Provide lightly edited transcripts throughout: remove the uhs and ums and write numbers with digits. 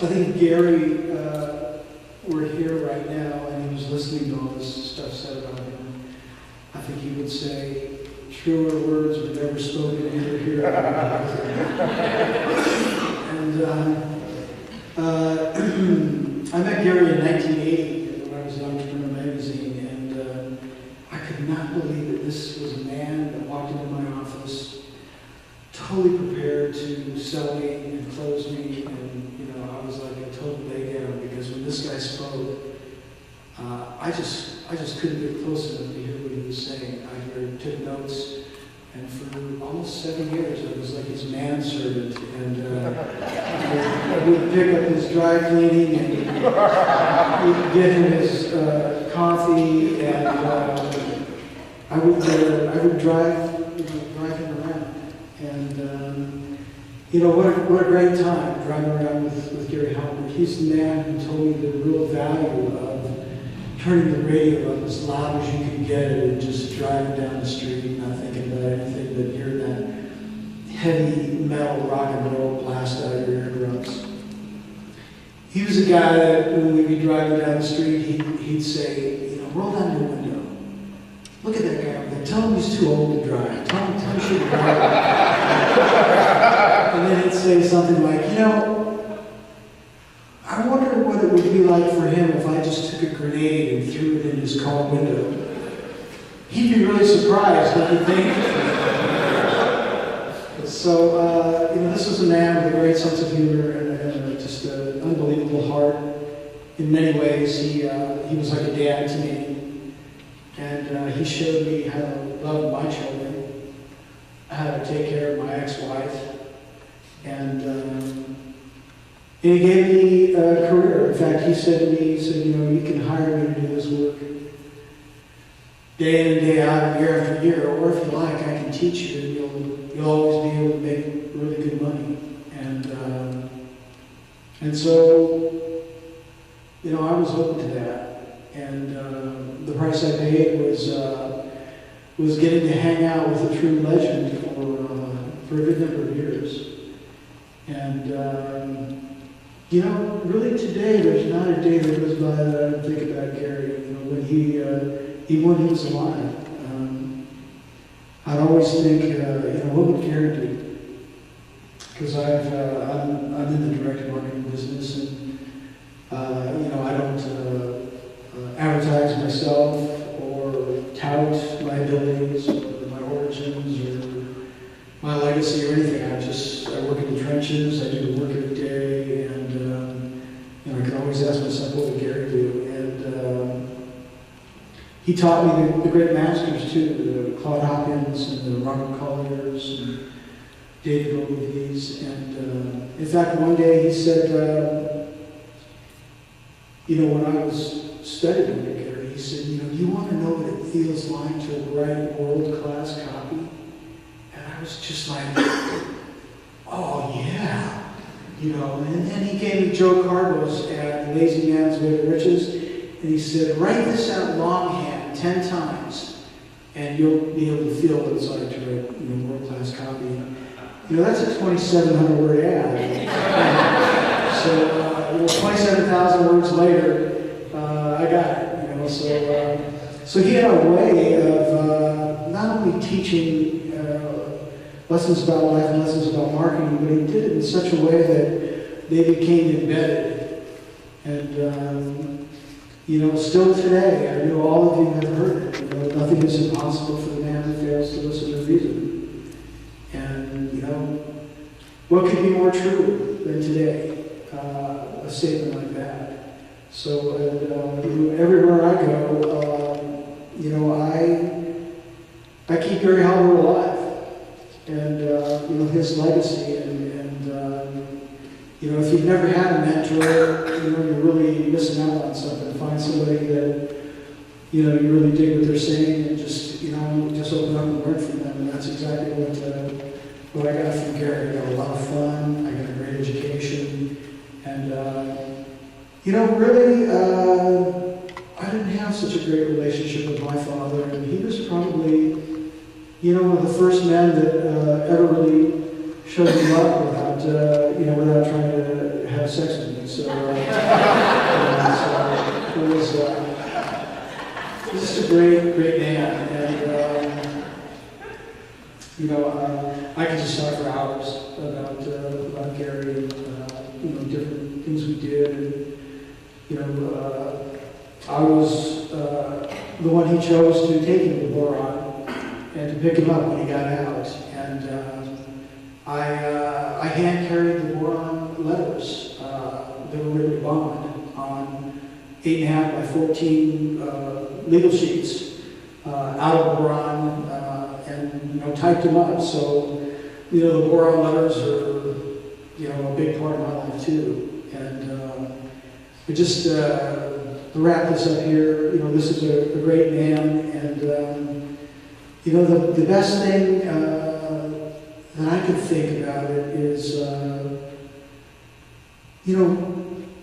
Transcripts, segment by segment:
I think Gary were here right now and he was listening to all this stuff said about him. I think he would say, truer words were never spoken either here. And I met Gary in 1980 when I was at Entrepreneur Magazine, and I could not believe that this was a man that walked into my office totally prepared to sell me and close me, and I was like a total laydown, because when this guy spoke, I just couldn't get close enough to hear what he was saying. I took notes, and for almost 7 years I was like his manservant, and I would pick up his dry cleaning and get him his coffee, and I would drive him around. And what a great time driving around with Gary Halbert. He's the man who told me the real value of turning the radio up as loud as you can get it and just driving down the street, not thinking about anything but hearing that heavy metal rock and roll blast out of your eardrums. He was a guy that when we'd be driving down the street, he'd say, roll down your window. Look at that guy over there. Tell him he's too old to drive. Tell him he should drive. And then he'd say something like, I wonder what it would be like for him if I just took a grenade and threw it in his car window. He'd be really surprised, don't you think? So, this was a man with a great sense of humor and just an unbelievable heart. In many ways, he was like a dad to me. And he showed me how to love my children, how to take care of my ex-wife, and he gave me a career. In fact, he said to me, you can hire me to do this work day in and day out, year after year, or if you like, I can teach you, and you'll always be able to make really good money. And so, I was open to that. And the price I paid was getting to hang out with a true legend for a good number of years. And really today, there's not a day that goes by that I don't think about Gary. Even when he was alive, I'd always think, what would Gary do? Because I'm in the direct marketing business, and I don't advertise myself or tout my abilities or my origins or my legacy or anything. I work in the trenches. I do the work every day, and I can always ask myself, what would Gary do? And he taught me the great masters too, the Claude Hopkins and the Robert Colliers and David Ogilvy's. And in fact, one day he said, when I was studying under Gary, he said, you want to know what it feels like to write world-class copy? And I was just like, oh yeah, and then he gave me Joe Carbo's ad, Lazy Man's Way to Riches, and he said, write this out longhand 10 times, and you'll be able to feel what it's like to write world-class copy. That's a 2,700 word ad. So 27,000 words later, I got it. So he had a way of not only teaching lessons about life and lessons about marketing, but he did it in such a way that they became embedded. And still today, I know all of you have heard it. Nothing is impossible for the man who fails to listen to reason. And what could be more true than today? A statement like that. So everywhere I go, I keep Gary Halbert alive, and his legacy, and if you've never had a mentor, you're really missing out on something. Find somebody that you really dig what they're saying, and just open up and learn from them. And that's exactly what I got from Gary. I got a lot of fun. I got a great education, and really, I didn't have such a great relationship with my father, and he was probably, one of the first men that ever really showed me love without without trying to have sex with me. So, it was just a great man, and I could just talk for hours about Gary and different things we did. And, I was the one he chose to take him to Boron and to pick him up when he got out, and I hand carried the Boron letters. They were written to Bond on 8.5 by 14 legal sheets out of Boron, and typed them up. So the Boron letters are a big part of my life too. And just to wrap this up here, this is a great man, and the best thing that I could think about it is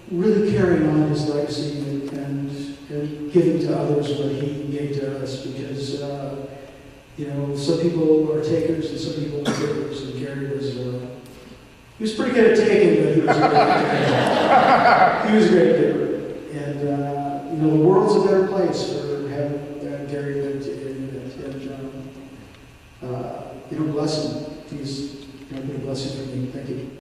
really carrying on his legacy and giving to others what he gave to us, because some people are takers and some people are givers, and Gary was pretty good at taking, but he was a great giver. He was a great giver. And the world's a better place for having Gary lived in it. And bless him. He's been a blessing for me. Thank you.